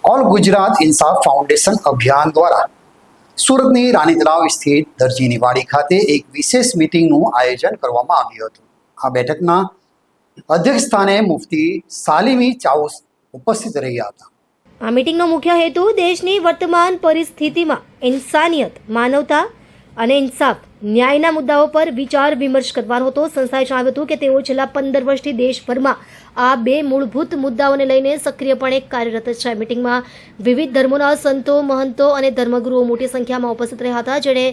All Gujarat ઇન્સાફ foundation અભિયાન દ્વારા સુરતની રાણી તળાવ સ્થિત દરજીની વાડી ખાતે એક વિશેષ મીટિંગનું આયોજન કરવામાં આવ્યું હતું। આ બેઠકના અધ્યક્ષ સ્થાને મુફ્તી સાલિમી ચાઉસ ઉપસ્થિત રહ્યા હતા। આ મીટિંગનો મુખ્ય હેતુ દેશની વર્તમાન પરિસ્થિતિમાં ઇન્સાનિયત, માનવતા અને ઇન્સાફ ન્યાયના મુદ્દાઓ પર વિચાર વિમર્શ કરવાનો હતો। સંસ્થાએ જણાવ્યું હતું કે તેઓ છેલ્લા 15 વર્ષથી દેશભરમાં આ બે મૂળભૂત મુદ્દાઓને લઈને સક્રિયપણે કાર્યરત છે। મીટિંગમાં વિવિધ ધર્મોના સંતો, મહંતો અને ધર્મગુરુઓ મોટી સંખ્યામાં ઉપસ્થિત રહ્યા હતા, જેણે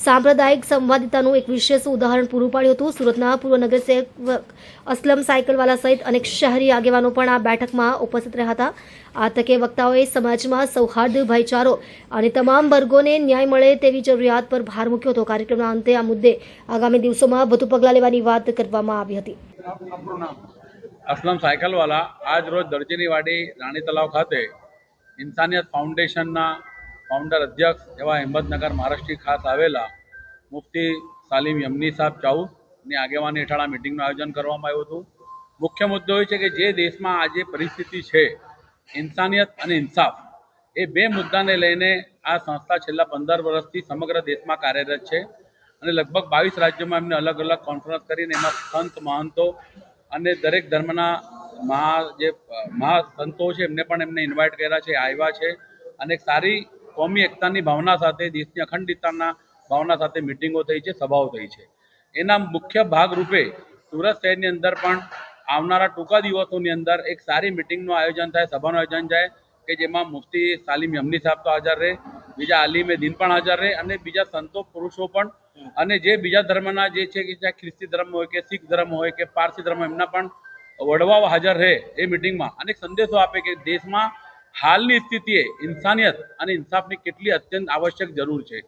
સાંપ્રદાયિક સંવાદિતાનું એક વિશેષ ઉદાહરણ પૂરું પાડ્યું હતું। સુરતના પૂર્વ નગરસેવક અસલમ સાયકલવાલા સહિત અનેક શહેરી આગેવાનો પણ આ બેઠકમાં ઉપસ્થિત રહ્યા હતા। આ તકે વક્તાઓએ સમાજમાં સૌહાર્દ, ભાઈચારો અને તમામ વર્ગોને ન્યાય મળે તેવી જરૂરિયાત પર ભાર મૂક્યો હતો। કાર્યક્રમના અંતે આ મુદ્દે આગામી દિવસોમાં વધુ પગલાં લેવાની વાત કરવામાં આવી હતી। असलम सायकलवाला आज रोज दर्जीनी वाड़ी राणी तलाव खाते इंसानियत फाउंडेशनना फाउंडर अध्यक्ष एवं अहमदनगर महाराष्ट्र खास आवेला मुफ्ती सालिम यमनी साहब चाऊसनी આગેવાની હેઠળ આ મીટિંગનું આયોજન કરવામાં આવ્યું હતું। મુખ્ય મુદ્દો એ છે કે જે દેશમાં આજે પરિસ્થિતિ છે, ઇન્સાનિયત અને ઇન્સાફ, એ બે મુદ્દાને લઈને આ સંસ્થા છેલ્લા 15 વર્ષથી સમગ્ર દેશમાં કાર્યરત છે અને લગભગ 22 રાજ્યોમાં એમને અલગ અલગ કોન્ફરન્સ કરીને એમાં સંત, મહંતો અને દરેક ધર્મના મહાસંતો છે એમને પણ એમને ઇન્વાઇટ કર્યા છે, આવ્યા છે અને એક સારી કોમી એકતાની ભાવના સાથે, દેશની અખંડિતતાના ભાવના સાથે મિટિંગો થઈ છે, સભાઓ થઈ છે। એના મુખ્ય ભાગરૂપે સુરત શહેરની અંદર પણ આવનારા ટૂંકા દિવસોની અંદર એક સારી મિટિંગનું આયોજન થાય, સભાનું આયોજન થાય કે જેમાં મુફ્તી સાલિમ યમની સાહેબ તો હાજર રહે, બીજા આલિમે દીન પણ હાજર રહે અને બીજા સંતો, પુરુષો પણ અને જે બીજા ધર્મના જે છે કે ચાહે ખ્રિસ્તી ધર્મ હોય કે શીખ ધર્મ હોય કે પારસી ધર્મ, એમના પણ વડવાઓ હાજર રહે એ મિટિંગમાં અને સંદેશો આપે કે દેશમાં હાલની સ્થિતિએ ઇન્સાનિયત અને ઇન્સાફની કેટલી અત્યંત આવશ્યક જરૂર છે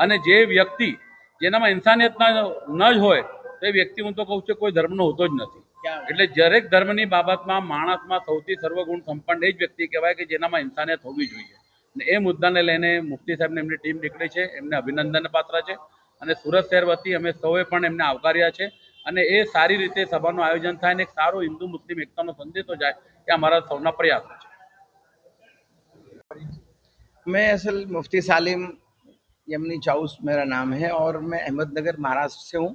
અને જે વ્યક્તિ જેનામાં ઇન્સાનિયત ન જ હોય તે વ્યક્તિ, હું તો કહું છું, કોઈ ધર્મનો હોતો જ નથી। એટલે દરેક ધર્મની બાબતમાં માણસમાં સૌથી સર્વગુણ સંપન્ન એ જ વ્યક્તિ કહેવાય કે જેનામાં ઇન્સાનિયત હોવી જોઈએ અને એ મુદ્દાને લઈને મુફ્તી સાહેબને એમની ટીમ નીકળી છે, એમને અભિનંદન પાત્ર છે અને સુરત શહેર વતી અમે સૌએ પણ એમને આવકાર્યા છે અને એ સારી રીતે સભાનું આયોજન થાય અને એક સારો હિન્દુ મુસ્લિમ એકતાનો સંદેશો જાય એ અમારા સૌના પ્રયાસો છે। मैं असल मुफ्ती सालिम यमनी चाउस मेरा नाम है और मैं अहमदनगर महाराष्ट्र से हूँ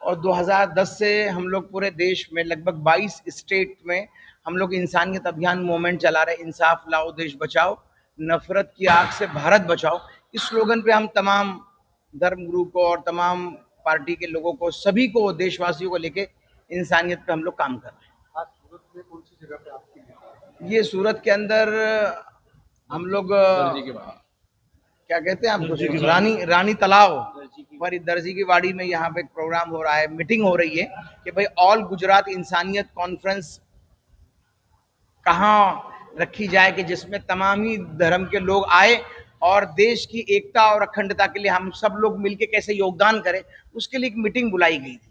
और 2010 से हम लोग पूरे देश में लगभग 22 स्टेट में हम लोग इंसानियत अभियान मूवमेंट चला रहे। इंसाफ लाओ, देश बचाओ, नफरत की आग से भारत बचाओ, इस स्लोगन पे हम तमाम धर्म गुरु को और तमाम पार्टी के लोगों को, सभी को, देशवासियों को लेके इंसानियत पे हम लोग काम कर रहे हैं। आज सूरत में कौन सी जगह पे आपकी मीटिंग है? ये सूरत के अंदर हम लोग क्या कहते हैं आपको, रानी तालाब पर दर्जी की वाड़ी में यहाँ पे एक प्रोग्राम हो रहा है, मीटिंग हो रही है कि भाई ऑल गुजरात इंसानियत कॉन्फ्रेंस कहाँ रखी जाए कि जिसमें तमाम ही धर्म के लोग आए और देश की एकता और अखंडता के लिए हम सब लोग मिलके कैसे योगदान करें, उसके लिए एक मीटिंग बुलाई गई थी।